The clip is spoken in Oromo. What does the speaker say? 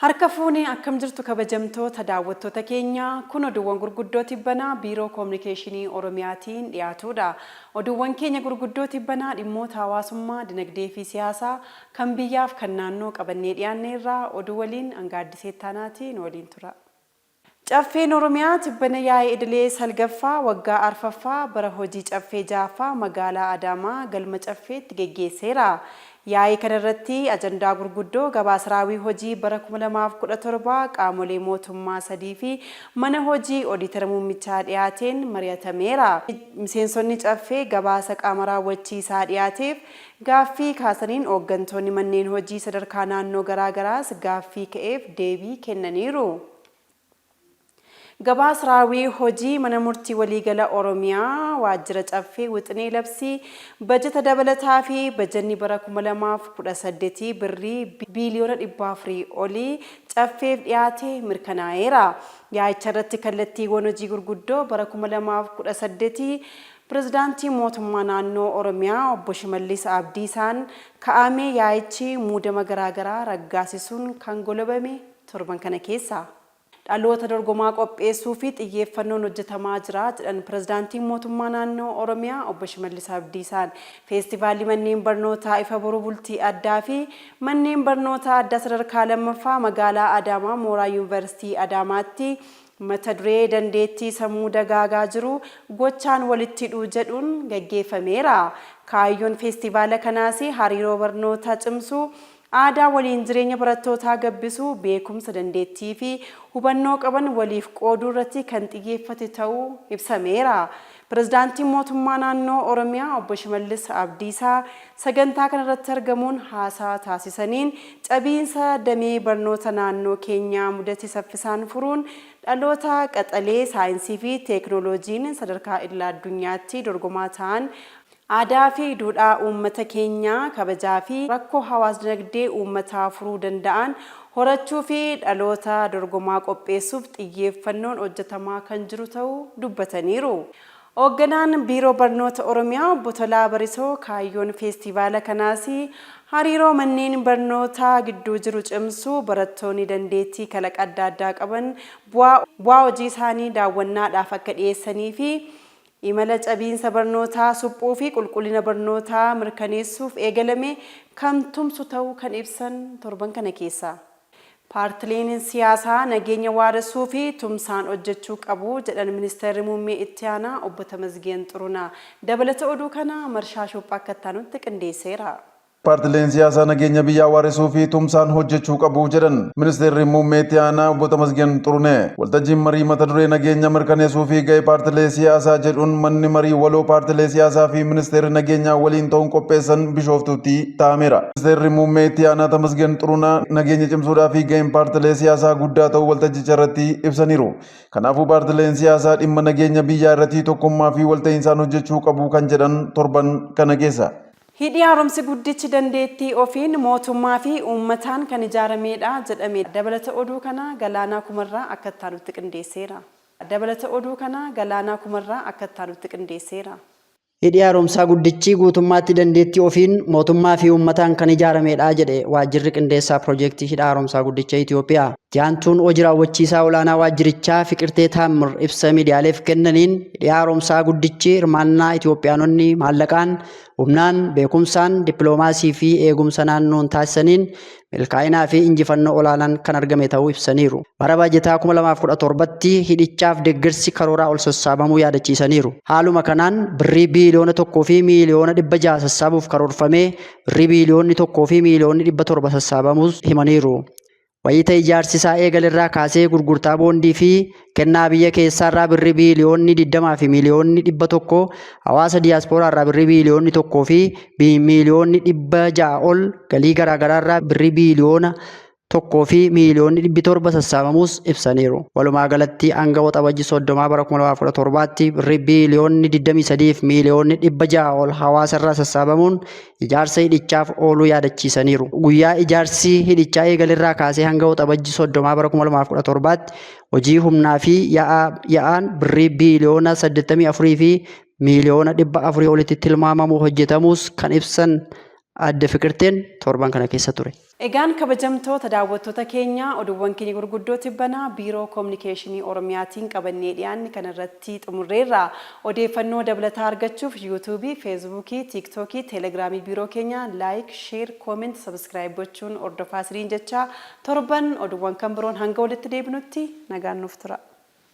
Harka fuunee akkam jirtu kabajamtoota daawwattoota keenya kun oduuwwan gurguddoo tibbanaa biiroo koominikeeshinii Oromiyaatiin dhiyaatudha. Oduuwwan keenya gurguddoo tibbanaa dhimmoota hawaasummaa, dinagdee fi siyaasaa kan biyyaaf kan naannoo qabannee dhiyaanneerraa oduu waliin Angaaddisee Taanaatiin waliin tura. Caffeen Oromiyaa tibbana yaa'ii idilee salgaffaa waggaa arfaffaa bara hojii caffee jaaffaa magaalaa Adaamaa galma caffeetti geggeesseera. Yaa'ii kanarratti ajandaa gurguddoo gabaasraawii hojii bara 2017 qaamolee mootummaa sadii fi mana hojii oodiitara muummichaa dhiyaateen mari'atameera. Miseensonni caffee gabaasa qaama raawwachiisaa dhiyaateef gaaffii kaasaniin hooggantoonni manneen hojii sadarkaa naannoo garaagaraas gaaffii ka'eef deebii kennaniiru. Gabaasraawii hojii mana murtii waliigala Oromiyaa waajjira caffee wixinee labsii bajeta dabalataa fi bajanni bara 2018 birrii biiliyoona 400 olii caffeef dhiyaate mirkanaa'eera. Yaa'icha irratti kallattiiwwan hojii gurguddoo bara 2018 Pirezidaantii mootummaa naannoo Oromiyaa obbo Shimallis Abdiisaan ka'amee yaa'ichi muudama garaagaraa raggaasisuun kan golobame torban kana keessa. Dhaloota dorgomaa qopheessuu fi xiyyeeffannoon hojjetamaa jira jedhan Pirezidaantiin mootummaa naannoo Oromiyaa obbo Shimallis Abdiisaan feestivaalii manneen barnootaa ifa boruu bultii addaa fi manneen barnootaa addaa sadarkaa lammaffaa magaalaa Adaamaa mooraa Yuunivarsiitii Adaamaatti mata duree dandeettii sammuu dagaagaa jiru gochaan walitti hidhuu jedhuun gaggeeffameera. Kaayyoon feestivaala kanaas hariiroo barnootaa cimsuu aadaa waliin jireenya barattootaa gabbisuu beekumsa dandeettii fi hubannoo qaban waliif qooduu irratti kan xiyyeeffate ta'uu ibsameera. Pirezidaantiin mootummaa naannoo Oromiyaa obbo Shimallis Abdiisaa sagantaa kanarratti argamuun haasaa taasisaniin cabiinsa damee barnoota naannoo keenyaa mudate saffisaan furuun dhaloota qaxalee saayinsii fi teeknooloojiin sadarkaa idil addunyaatti dorgomaa ta'an aadaa fi duudhaa uummata keenyaa kabajaa fi rakkoo hawaas dinagdee uummataa furuu danda'an horachuu fi dhaloota dorgomaa qopheessuuf xiyyeeffannoon hojjetamaa kan jiru ta'uu dubbataniiru. Hoogganaan biiroo barnoota Oromiyaa obbo Tolaa Barisoo kaayyoon feestivaala kanaas hariiroo manneen barnootaa gidduu jiru cimsuu barattoonni dandeettii kalaqa adda addaa qaban bu'aa hojii isaanii daawwannaadhaaf akka dhiyeessanii fi imala cabiinsa barnootaa suphuu fi qulqullina barnootaa mirkaneessuuf eegalame kan tumsu ta'uu kan ibsan torban kana keessa. Paartileen siyaasaa nageenya waaressuu fi tumsaan hojjechuu qabu jedhan ministeerri muummee itti aanaa obbo Tamasgeen Xurunaa dabalata oduu kana Marshaa Shophaa akka taanutti qindeesseera. Paartileen siyaasaa nageenya biyyaa waaressuu fi tumsaan hojjechuu qabu jedhan ministeerri muummee itti aanaa obbo Tamasgeen Xurunee waltajjiin marii mata duree nageenya mirkaneessuu fi gahee paartilee siyaasaa jedhuun manni marii waloo paartilee siyaasaa fi ministeerri nageenyaa waliin ta'uun qopheessan Bishooftuutti taa'ameera. Ministeerri muummee itti aanaa Tamasgeen Xurunaa nageenya cimsuudhaa fi gaheen paartilee siyaasaa guddaa ta'uu waltajjicha irratti ibsaniiru. Kanaafuu paartileen siyaasaa dhimma nageenya biyyaa irratti tokkummaa fi walta'iinsaan hojjechuu qabu kan jedhan torban kana keessa. Hidhi haaromsi guddichi dandeettii ofiin mootummaa fi uummataan kan ijaaramedha jedhame. Dabalata oduu kana Galaanaa Kumarraa akka taanutti qindeesseera. Dabalata oduu kana Galaanaa Kumarraa akka taanutti qindeesseera. Hidhi haaromsaa guddichi guutummaatti dandeettii ofiin mootummaa fi uummataan kan ijaaramedha jedhe waajjirri qindeessaa piroojeektii hidha haaromsaa guddicha Itoophiyaa. Jaantuun hojii raawwachiisaa olaanaa waajjirichaa Fiqirtee Taammir ibsa miidiyaaleef kennaniin hidhi haaromsaa guddichi hirmaannaa Itoophiyaanonni maallaqaan humnaan beekumsaan dippiloomaasii fi eegumsa naannoon taasisaniin milkaa'inaa fi injifannoo olaanaan kan argame ta'uu ibsaniiru. Bara baajataa 2017tti hidhichaaf deeggarsi karooraa ol sassaabamuu yaadachiisaniiru. Haaluma kanaan birrii biiliyoona 1 fi miiliyoona 600 sassaabuuf karoorfamee birrii biiliyoonni 1 fi miiliyoonni 700 sassaabamuus himaniiru. Wayita ijaarsi isaa eegalerraa kaasee gurgurtaa boondii fi kennaa biyya keessaarraa birrii biiliyoonni 20 fi miiliyoonni 100 hawaasa diyaaspooraarraa birrii biiliyoonni 1 fi miiliyoonni 600 ol galii garaagaraarraa birrii biiliyoona tokkoo fi miiliyoonni 700 sassaabamuus ibsaniiru. Walumaa galatti hanga waxabajjii 30 bara 2017tti birrii biiliyoonni 23 fi miiliyoonni 600 ol hawaasarraa sassaabamuun ijaarsa hidhichaaf ooluu yaadachiisaniiru. Guyyaa ijaarsi hidhichaa eegalirraa kaasee hanga waxabajjii 30 bara 2017tti hojii humnaa fi yaa'aan birrii biiliyoona 84 fi miiliyoona 400 olitti tilmaamamu hojjetamus kan ibsan adde Fiqirteen torban kana keessa ture. Egaan kabajamtoota daawwattoota keenya oduuwwan keenya gurguddoo tibbanaa biiroo koominikeeshinii Oromiyaatiin qabannee dhiyaanni kan irratti xumurreerra. Odeeffannoo dabalataa argachuuf yuutuubii, feesbuukii, tiiktookii, teelegiraamii biiroo keenya laayik, sheer, kooment, sabskiraayib gochuun hordofaa isiniin jechaa torban oduuwwan kan biroon hanga walitti deebinutti nagaan nuuf tura.